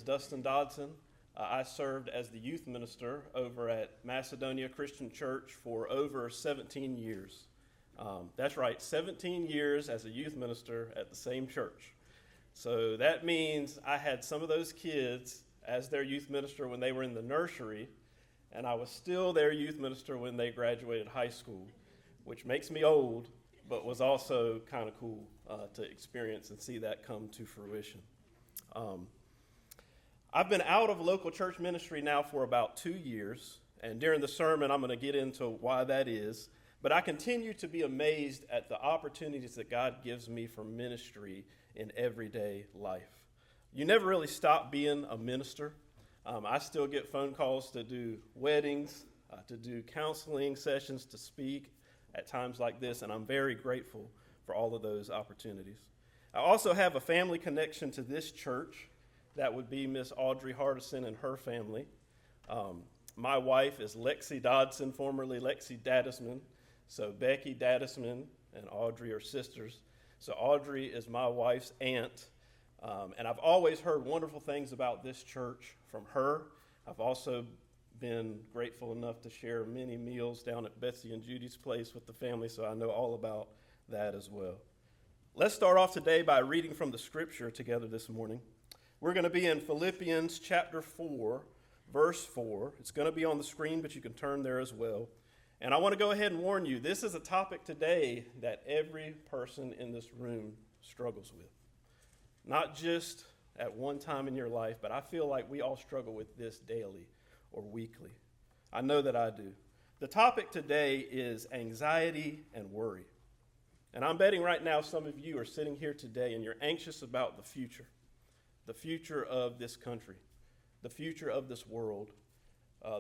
is Dustin Dodson. I served as the youth minister over at Macedonia Christian Church for over 17 years. That's right, 17 years as a youth minister at the same church. So that means I had some of those kids as their youth minister when they were in the nursery, and I was still their youth minister when they graduated high school, which makes me old, but was also kind of cool to experience and see that come to fruition. I've been out of local church ministry now for about 2 years, and during the sermon I'm going to get into why that is, but I continue to be amazed at the opportunities that God gives me for ministry in everyday life. You never really stop being a minister. I still get phone calls to do weddings, to do counseling sessions, to speak at times like this, and I'm very grateful for all of those opportunities. I also have a family connection to this church. That would be Miss Audrey Hardison and her family. My wife is Lexi Dodson, formerly Lexi Dadisman. So Becky Dadisman and Audrey are sisters. So Audrey is my wife's aunt. And I've always heard wonderful things about this church from her. I've also been grateful enough to share many meals down at Betsy and Judy's place with the family, so I know all about that as well. Let's start off today by reading from the scripture together this morning. We're going to be in Philippians chapter 4, verse 4. It's going to be on the screen, but you can turn there as well. And I want to go ahead and warn you, this is a topic today that every person in this room struggles with. Not just at one time in your life, but I feel like we all struggle with this daily or weekly. I know that I do. The topic today is anxiety and worry. And I'm betting right now some of you are sitting here today and you're anxious about the future of this country, the future of this world,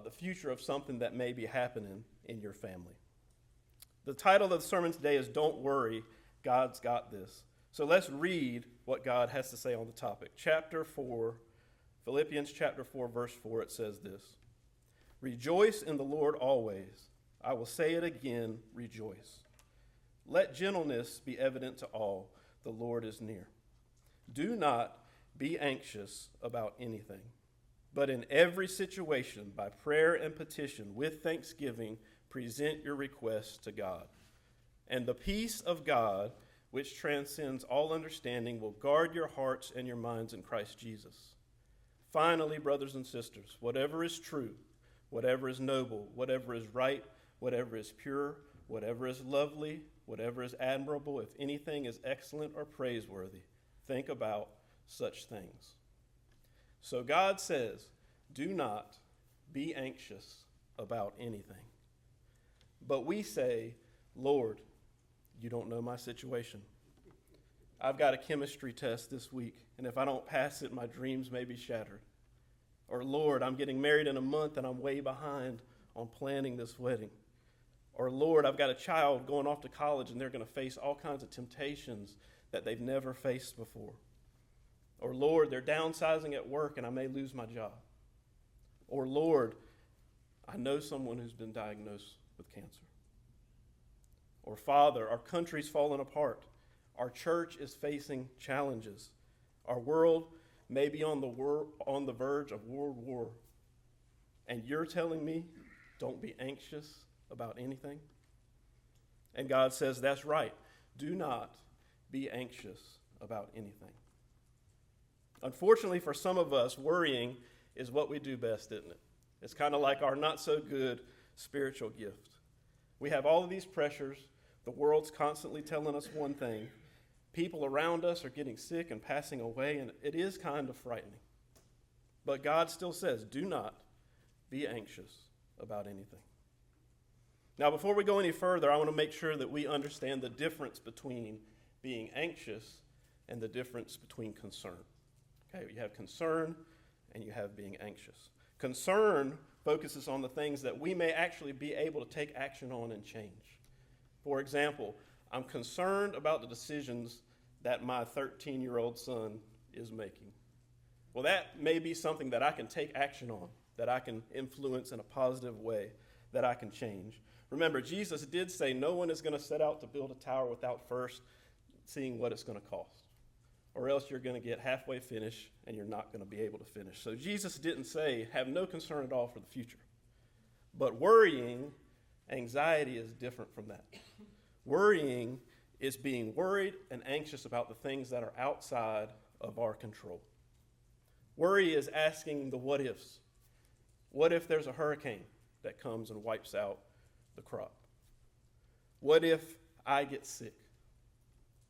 the future of something that may be happening in your family. The title of the sermon today is Don't Worry, God's Got This. So let's read what God has to say on the topic. Chapter 4, Philippians chapter 4, verse 4, it says this: Rejoice in the Lord always. I will say it again, rejoice. Let gentleness be evident to all. The Lord is near. Do not be anxious about anything, but in every situation, by prayer and petition, with thanksgiving, present your requests to God. And the peace of God, which transcends all understanding, will guard your hearts and your minds in Christ Jesus. Finally, brothers and sisters, whatever is true, whatever is noble, whatever is right, whatever is pure, whatever is lovely, whatever is admirable, if anything is excellent or praiseworthy, think about such things. So God says, do not be anxious about anything. But we say, Lord, you don't know my situation. I've got a chemistry test this week, and if I don't pass it, my dreams may be shattered. Or Lord, I'm getting married in a month and I'm way behind on planning this wedding. Or Lord, I've got a child going off to college and they're going to face all kinds of temptations that they've never faced before. Or Lord, they're downsizing at work and I may lose my job. Or Lord, I know someone who's been diagnosed with cancer. Or Father, our country's fallen apart. Our church is facing challenges. Our world may be on the verge of world war. And you're telling me, don't be anxious about anything? And God says, that's right. Do not be anxious about anything. Unfortunately, for some of us, worrying is what we do best, isn't it? It's kind of like our not-so-good spiritual gift. We have all of these pressures. The world's constantly telling us one thing. People around us are getting sick and passing away, and it is kind of frightening. But God still says, do not be anxious about anything. Now, before we go any further, I want to make sure that we understand the difference between being anxious and the difference between concern. Okay, you have concern and you have being anxious. Concern focuses on the things that we may actually be able to take action on and change. For example, I'm concerned about the decisions that my 13-year-old son is making. Well, that may be something that I can take action on, that I can influence in a positive way, that I can change. Remember, Jesus did say no one is going to set out to build a tower without first seeing what it's going to cost. or else you're going to get halfway finished and you're not going to be able to finish. So Jesus didn't say, have no concern at all for the future. But worrying, anxiety is different from that. Worrying is being worried and anxious about the things that are outside of our control. Worry is asking the what ifs. What if there's a hurricane that comes and wipes out the crop? What if I get sick?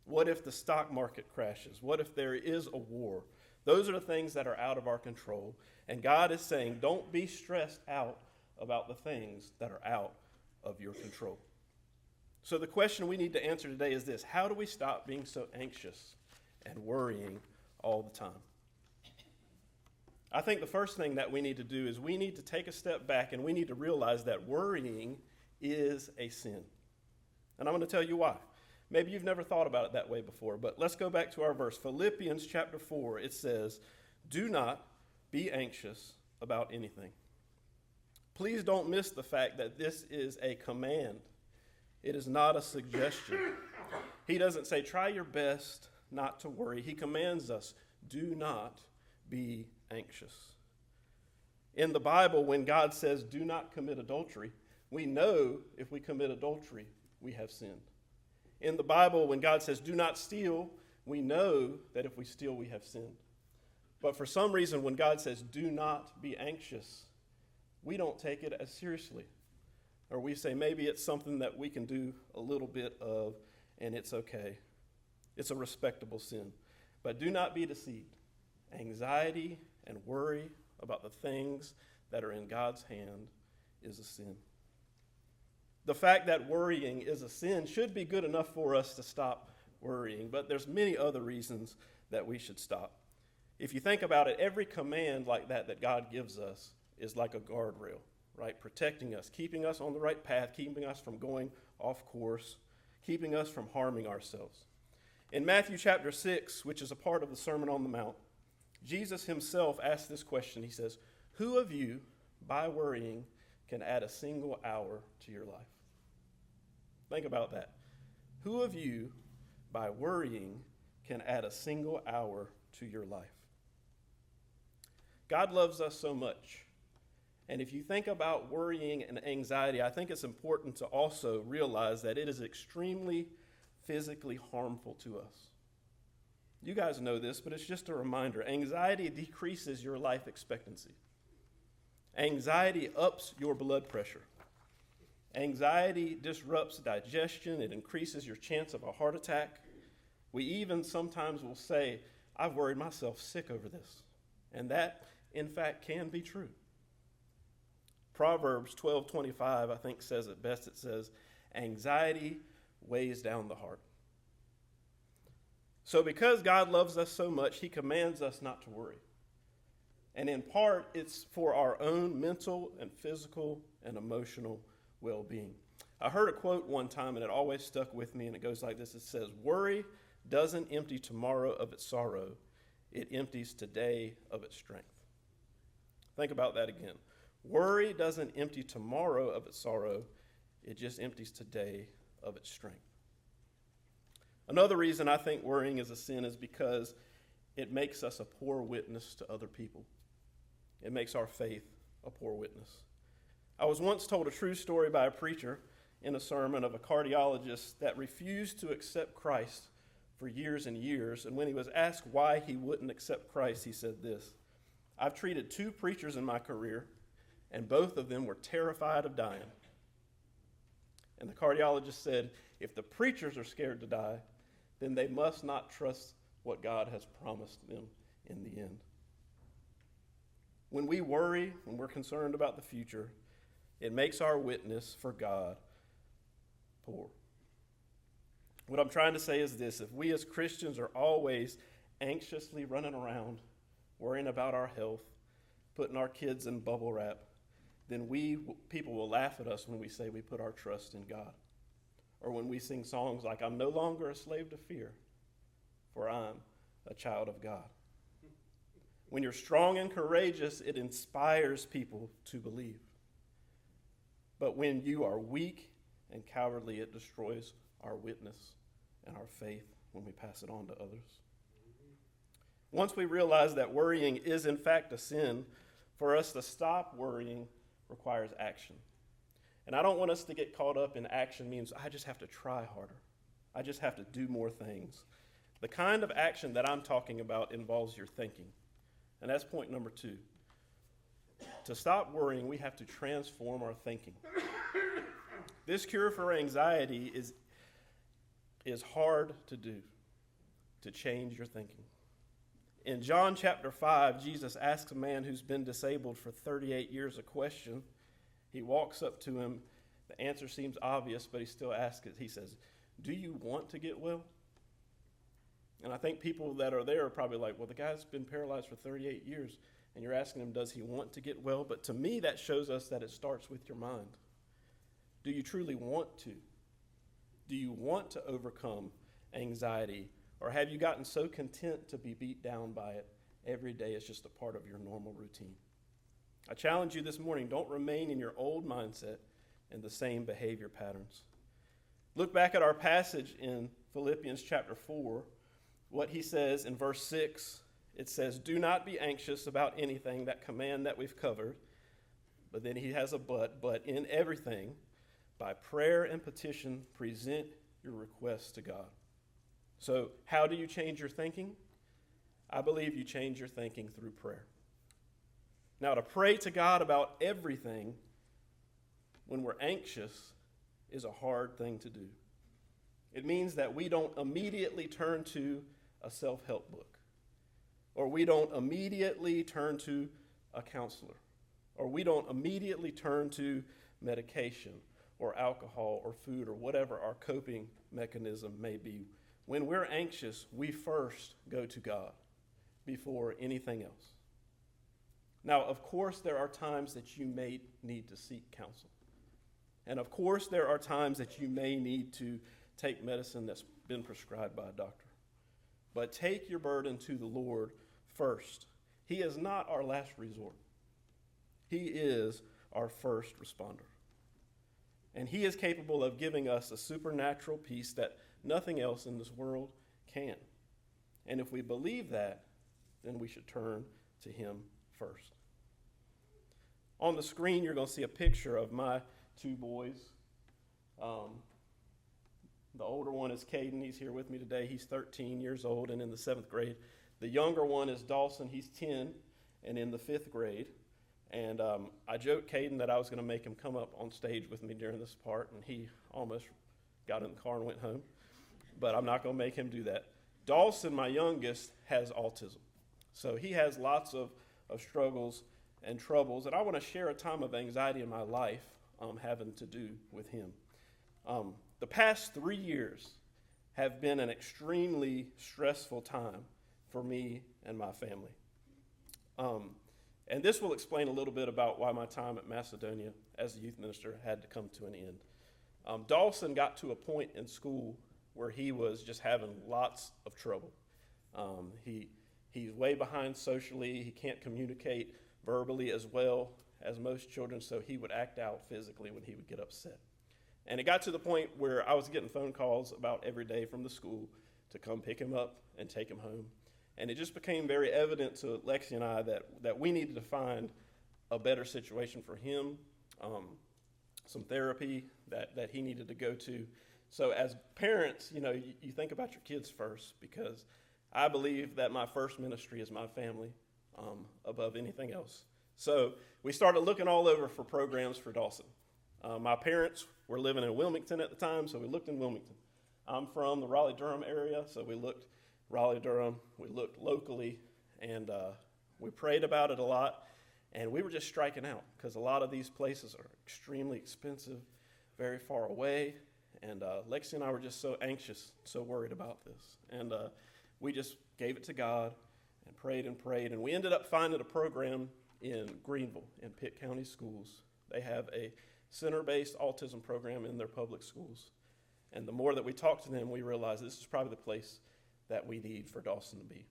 What if the stock market crashes? What if there is a war? Those are the things that are out of our control. And God is saying, don't be stressed out about the things that are out of your control. So the question we need to answer today is this: how do we stop being so anxious and worrying all the time? I think the first thing that we need to do is we need to take a step back and we need to realize that worrying is a sin. And I'm going to tell you why. Maybe you've never thought about it that way before, but let's go back to our verse. Philippians chapter 4, it says, do not be anxious about anything. Please don't miss the fact that this is a command. It is not a suggestion. He doesn't say, try your best not to worry. He commands us, do not be anxious. In the Bible, when God says, do not commit adultery, we know if we commit adultery, we have sinned. In the Bible, when God says, do not steal, we know that if we steal, we have sinned. But for some reason, when God says, do not be anxious, we don't take it as seriously. Or we say, maybe it's something that we can do a little bit of, and it's okay. It's a respectable sin. But do not be deceived. Anxiety and worry about the things that are in God's hand is a sin. The fact that worrying is a sin should be good enough for us to stop worrying, but there's many other reasons that we should stop. If you think about it, every command like that God gives us is like a guardrail, right? Protecting us, keeping us on the right path, keeping us from going off course, keeping us from harming ourselves. In Matthew chapter 6, which is a part of the Sermon on the Mount, Jesus himself asked this question. He says, who of you, by worrying, can add a single hour to your life? Think about that. Who of you, by worrying, can add a single hour to your life? God loves us so much. And if you think about worrying and anxiety, I think it's important to also realize that it is extremely physically harmful to us. You guys know this, but it's just a reminder. Anxiety decreases your life expectancy. Anxiety ups your blood pressure. Anxiety disrupts digestion. It increases your chance of a heart attack. We even sometimes will say, I've worried myself sick over this. And that, in fact, can be true. Proverbs 12:25, I think, says it best. It says, anxiety weighs down the heart. So because God loves us so much, he commands us not to worry. And in part, it's for our own mental and physical and emotional well-being. I heard a quote one time, and it always stuck with me, and it goes like this. It says, worry doesn't empty tomorrow of its sorrow. It empties today of its strength. Think about that again. Worry doesn't empty tomorrow of its sorrow. It just empties today of its strength. Another reason I think worrying is a sin is because it makes us a poor witness to other people. It makes our faith a poor witness. I was once told a true story by a preacher in a sermon of a cardiologist that refused to accept Christ for years and years. And when he was asked why he wouldn't accept Christ, he said this: I've treated 2 preachers in my career, and both of them were terrified of dying. And the cardiologist said, if the preachers are scared to die, then they must not trust what God has promised them in the end. When we worry, when we're concerned about the future, it makes our witness for God poor. What I'm trying to say is this: if we as Christians are always anxiously running around, worrying about our health, putting our kids in bubble wrap, then people will laugh at us when we say we put our trust in God. Or when we sing songs like, I'm no longer a slave to fear, for I'm a child of God. When you're strong and courageous, it inspires people to believe. But when you are weak and cowardly, it destroys our witness and our faith when we pass it on to others. Once we realize that worrying is in fact a sin, for us to stop worrying requires action. And I don't want us to get caught up in action means I just have to try harder. I just have to do more things. The kind of action that I'm talking about involves your thinking. And that's point number 2. To stop worrying, we have to transform our thinking. This cure for anxiety is hard to do, to change your thinking. In John chapter 5, Jesus asks a man who's been disabled for 38 years a question. He walks up to him. The answer seems obvious, but he still asks it. He says, "Do you want to get well?" And I think people that are there are probably like, well, the guy's been paralyzed for 38 years, and you're asking him, does he want to get well? But to me, that shows us that it starts with your mind. Do you truly want to? Do you want to overcome anxiety? Or have you gotten so content to be beat down by it every day it's just a part of your normal routine? I challenge you this morning, don't remain in your old mindset and the same behavior patterns. Look back at our passage in Philippians chapter 4. What he says in verse 6, it says, "Do not be anxious about anything," that command that we've covered. But then he has a but in everything, by prayer and petition, present your requests to God. So how do you change your thinking? I believe you change your thinking through prayer. Now, to pray to God about everything when we're anxious is a hard thing to do. It means that we don't immediately turn to a self-help book, or we don't immediately turn to a counselor, or we don't immediately turn to medication or alcohol or food or whatever our coping mechanism may be. When we're anxious, we first go to God before anything else. Now, of course, there are times that you may need to seek counsel. And of course, there are times that you may need to take medicine that's been prescribed by a doctor. But take your burden to the Lord first. He is not our last resort. He is our first responder. And he is capable of giving us a supernatural peace that nothing else in this world can. And if we believe that, then we should turn to him first. On the screen, you're going to see a picture of my 2 boys. The older one is Caden. He's here with me today. He's 13 years old and in the 7th grade. The younger one is Dawson. He's 10 and in the 5th grade. And I joked Caden that I was going to make him come up on stage with me during this part, and he almost got in the car and went home. But I'm not going to make him do that. Dawson, my youngest, has autism. So he has lots of struggles and troubles. And I want to share a time of anxiety in my life having to do with him. The past 3 years have been an extremely stressful time for me and my family. And this will explain a little bit about why my time at Macedonia as a youth minister had to come to an end. Dawson got to a point in school where he was just having lots of trouble. He's way behind socially. He can't communicate verbally as well as most children, so he would act out physically when he would get upset. And it got to the point where I was getting phone calls about every day from the school to come pick him up and take him home. And it just became very evident to Lexi and I that we needed to find a better situation for him, some therapy that he needed to go to. So as parents, you think about your kids first, because I believe that my first ministry is my family above anything else. So we started looking all over for programs for Dawson. My parents were living in Wilmington at the time, so we looked in Wilmington. I'm from the Raleigh-Durham area, so we looked Raleigh-Durham. We looked locally, and we prayed about it a lot, and we were just striking out because a lot of these places are extremely expensive, very far away, and Lexi and I were just so anxious, so worried about this, and we just gave it to God and prayed, and we ended up finding a program in Greenville in Pitt County Schools. They have a center-based autism program in their public schools, and the more that we talked to them, we realized this is probably the place that we need for Dawson to be.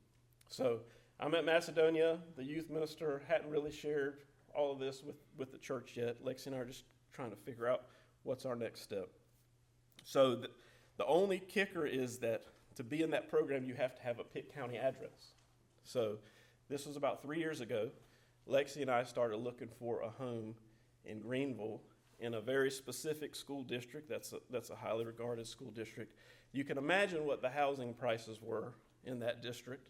So I'm at Macedonia. The youth minister hadn't really shared all of this with the church yet. Lexi and I are just trying to figure out what's our next step. So the only kicker is that to be in that program, you have to have a Pitt County address. So this was about 3 years ago. Lexi and I started looking for a home in Greenville in a very specific school district. That's a highly regarded school district. You can imagine what the housing prices were in that district,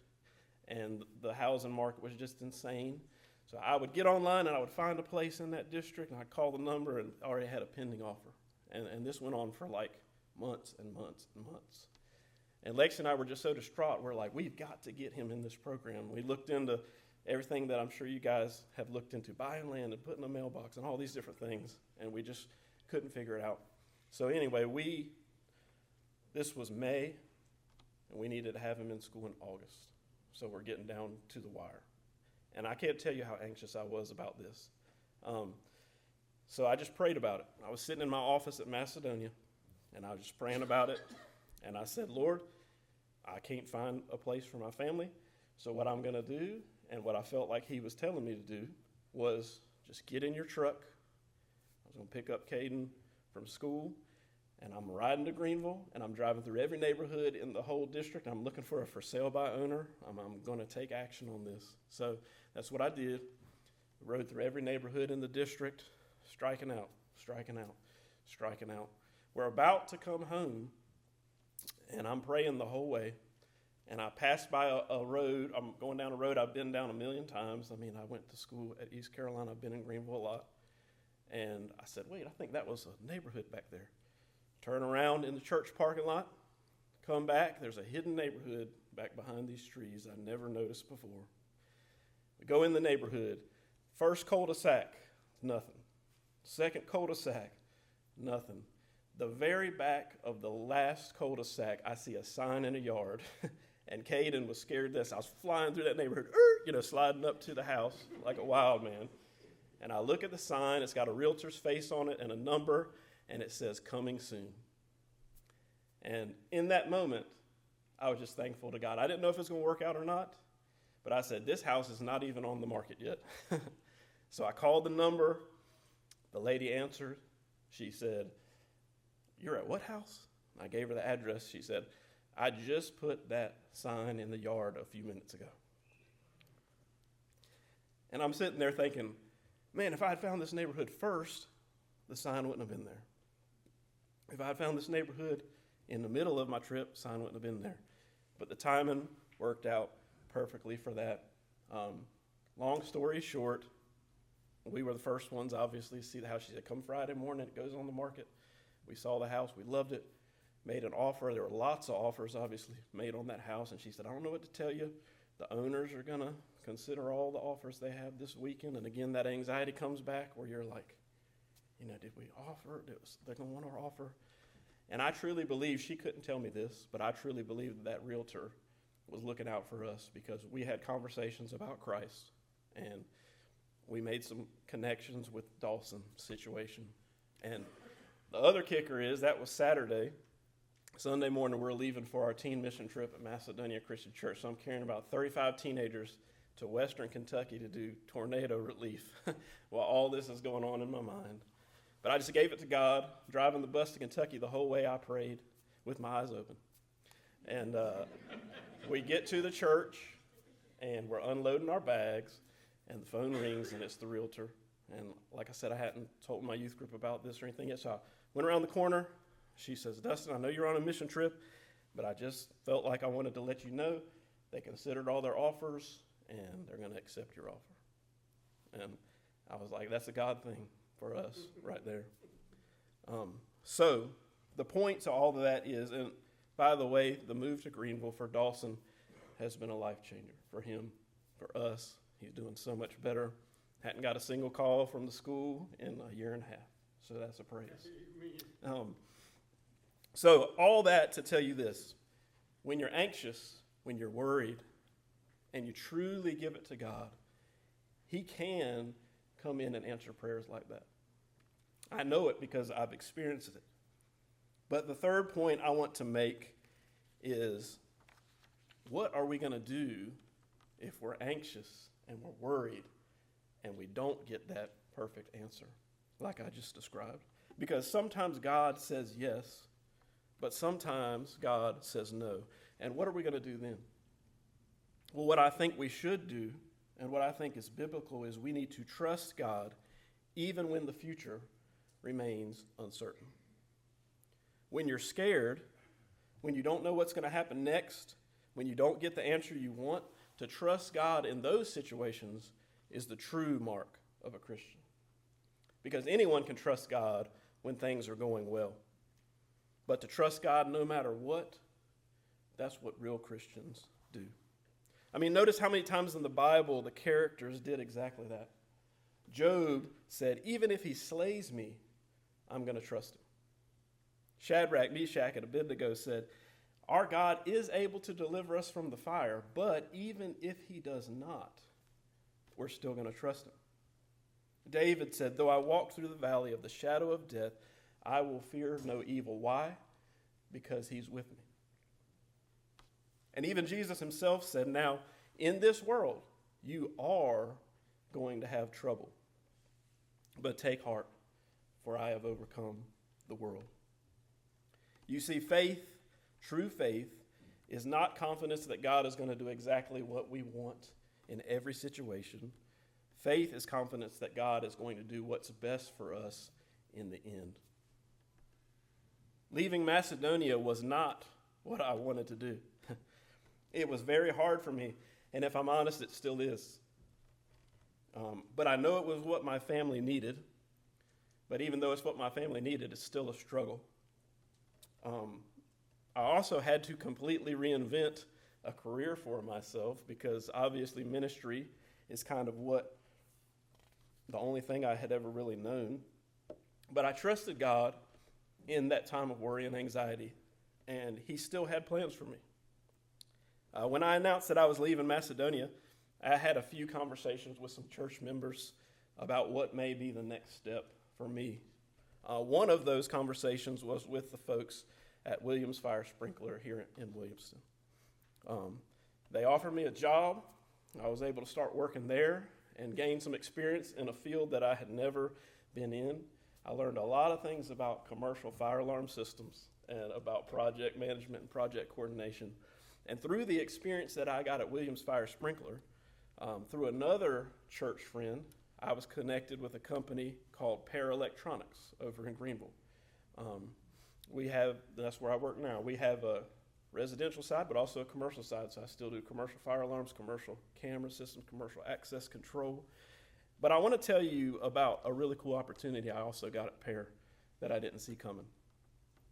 and the housing market was just insane. So I would get online and I would find a place in that district, and I'd call the number and already had a pending offer. And this went on for like months and months and months. And Lexi and I were just so distraught. We're like, we've got to get him in this program. We looked into everything that I'm sure you guys have looked into, buying land and putting a mailbox and all these different things, and we just couldn't figure it out. So anyway, this was May, and we needed to have him in school in August. So we're getting down to the wire. And I can't tell you how anxious I was about this. So I just prayed about it. I was sitting in my office at Macedonia, and I was just praying about it. And I said, Lord, I can't find a place for my family. So what I'm going to do, and what I felt like he was telling me to do, was just get in your truck. I was going to pick up Caden from school, and I'm riding to Greenville, and I'm driving through every neighborhood in the whole district. I'm looking for a for sale by owner. I'm going to take action on this. So that's what I did. Rode through every neighborhood in the district, striking out, striking out, striking out. We're about to come home, and I'm praying the whole way. And I passed by a road. I'm going down a road I've been down a million times. I mean, I went to school at East Carolina. I've been in Greenville a lot. And I said, wait, I think that was a neighborhood back there. Turn around in the church parking lot, come back. There's a hidden neighborhood back behind these trees I never noticed before. We go in the neighborhood. First cul-de-sac, nothing. Second cul-de-sac, nothing. The very back of the last cul-de-sac, I see a sign in a yard. And Caden was scared to death. I was flying through that neighborhood, sliding up to the house like a wild man. And I look at the sign. It's got a realtor's face on it and a number, and it says, coming soon. And in that moment, I was just thankful to God. I didn't know if it was going to work out or not, but I said, this house is not even on the market yet. So I called the number. The lady answered. She said, you're at what house? I gave her the address. She said, I just put that sign in the yard a few minutes ago. And I'm sitting there thinking, man, if I had found this neighborhood first, the sign wouldn't have been there. If I had found this neighborhood in the middle of my trip, the sign wouldn't have been there. But the timing worked out perfectly for that. Long story short, we were the first ones, obviously, to see the house. She said, come Friday morning, it goes on the market. We saw the house. We loved it. Made an offer. There were lots of offers, obviously, made on that house. And she said, I don't know what to tell you. The owners are going to consider all the offers they have this weekend. And again, that anxiety comes back where you're like, did we offer? They're going to want our offer. And I truly believe, she couldn't tell me this, but I truly believe that realtor was looking out for us because we had conversations about Christ. And we made some connections with Dawson's situation. And the other kicker is that was Saturday. Sunday morning, we're leaving for our teen mission trip at Macedonia Christian Church. So I'm carrying about 35 teenagers to Western Kentucky to do tornado relief while all this is going on in my mind. But I just gave it to God. Driving the bus to Kentucky, the whole way I prayed with my eyes open. And we get to the church, and we're unloading our bags, and the phone rings, and it's the realtor. And like I said, I hadn't told my youth group about this or anything yet, so I went around the corner. She says, Dustin, I know you're on a mission trip, but I just felt like I wanted to let you know they considered all their offers, and they're going to accept your offer. And I was like, that's a God thing for us right there. So the point to all of that is, and by the way, the move to Greenville for Dawson has been a life changer for him, for us. He's doing so much better. Hadn't got a single call from the school in a year and a half. So that's a praise. So all that to tell you this. When you're anxious, when you're worried, and you truly give it to God, he can come in and answer prayers like that. I know it because I've experienced it. But the third point I want to make is, what are we going to do if we're anxious and we're worried and we don't get that perfect answer like I just described? Because sometimes God says yes, but sometimes God says no. And what are we going to do then? Well, what I think we should do, and what I think is biblical, is we need to trust God even when the future remains uncertain. When you're scared, when you don't know what's going to happen next, when you don't get the answer you want, to trust God in those situations is the true mark of a Christian. Because anyone can trust God when things are going well. But to trust God no matter what, that's what real Christians do. I mean, notice how many times in the Bible the characters did exactly that. Job said, even if he slays me, I'm going to trust him. Shadrach, Meshach, and Abednego said, our God is able to deliver us from the fire, but even if he does not, we're still going to trust him. David said, though I walk through the valley of the shadow of death, I will fear no evil. Why? Because he's with me. And even Jesus himself said, now, in this world, you are going to have trouble. But take heart, for I have overcome the world. You see, faith, true faith, is not confidence that God is going to do exactly what we want in every situation. Faith is confidence that God is going to do what's best for us in the end. Leaving Macedonia was not what I wanted to do. It was very hard for me, and if I'm honest, it still is. But I know it was what my family needed. But even though it's what my family needed, it's still a struggle. I also had to completely reinvent a career for myself because obviously ministry is kind of the only thing I had ever really known. But I trusted God in that time of worry and anxiety, and he still had plans for me. When I announced that I was leaving Macedonia, I had a few conversations with some church members about what may be the next step for me. One of those conversations was with the folks at Williams Fire Sprinkler here in Williamston. They offered me a job. I was able to start working there and gain some experience in a field that I had never been in. I learned a lot of things about commercial fire alarm systems and about project management and project coordination. And through the experience that I got at Williams Fire Sprinkler, through another church friend, I was connected with a company called Electronics over in Greenville. That's where I work now. We have a residential side, but also a commercial side. So I still do commercial fire alarms, commercial camera systems, commercial access control. But I want to tell you about a really cool opportunity I also got at Pear that I didn't see coming.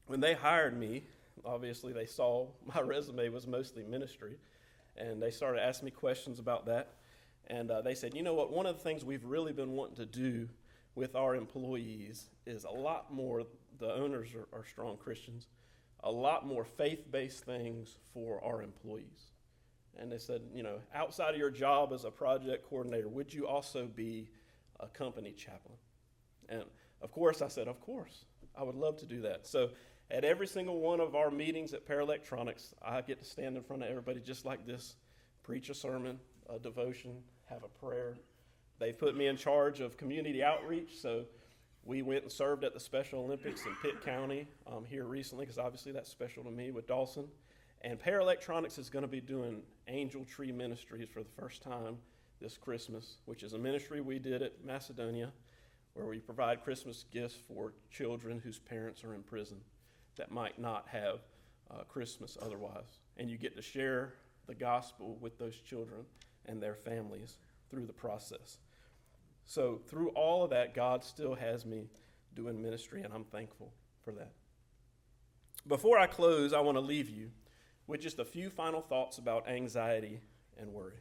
When they hired me, obviously they saw my resume was mostly ministry, and they started asking me questions about that. And they said, you know what, one of the things we've really been wanting to do with our employees is a lot more, the owners are strong Christians, a lot more faith-based things for our employees. And they said, you know, outside of your job as a project coordinator, would you also be a company chaplain? And of course, I said, of course, I would love to do that. So at every single one of our meetings at Electronics, I get to stand in front of everybody just like this, preach a sermon, a devotion, have a prayer. They put me in charge of community outreach, so we went and served at the Special Olympics in Pitt County here recently, because obviously that's special to me with Dawson. And Electronics is going to be doing Angel Tree Ministries for the first time this Christmas, which is a ministry we did at Macedonia, where we provide Christmas gifts for children whose parents are in prison that might not have Christmas otherwise. And you get to share the gospel with those children and their families through the process. So through all of that, God still has me doing ministry, and I'm thankful for that. Before I close, I want to leave you with just a few final thoughts about anxiety and worry.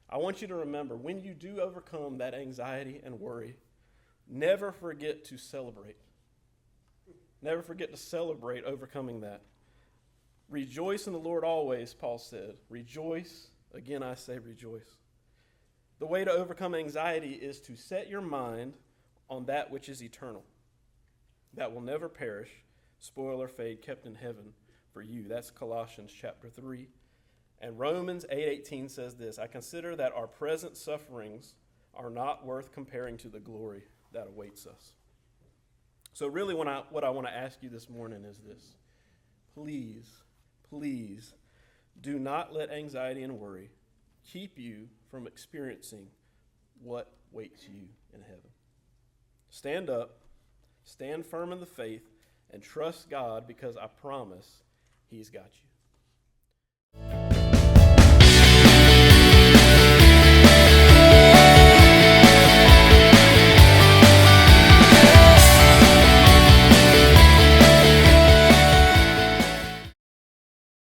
I want you to remember, when you do overcome that anxiety and worry, never forget to celebrate. Never forget to celebrate overcoming that. Rejoice in the Lord always, Paul said. Rejoice. Again, I say rejoice. The way to overcome anxiety is to set your mind on that which is eternal, that will never perish, spoil or fade, kept in heaven for you. That's Colossians chapter 3. And Romans 8:18 says this, I consider that our present sufferings are not worth comparing to the glory that awaits us. So really what I want to ask you this morning is this. Please Do not let anxiety and worry keep you from experiencing what waits you in heaven. Stand up, stand firm in the faith, and trust God, because I promise He's got you.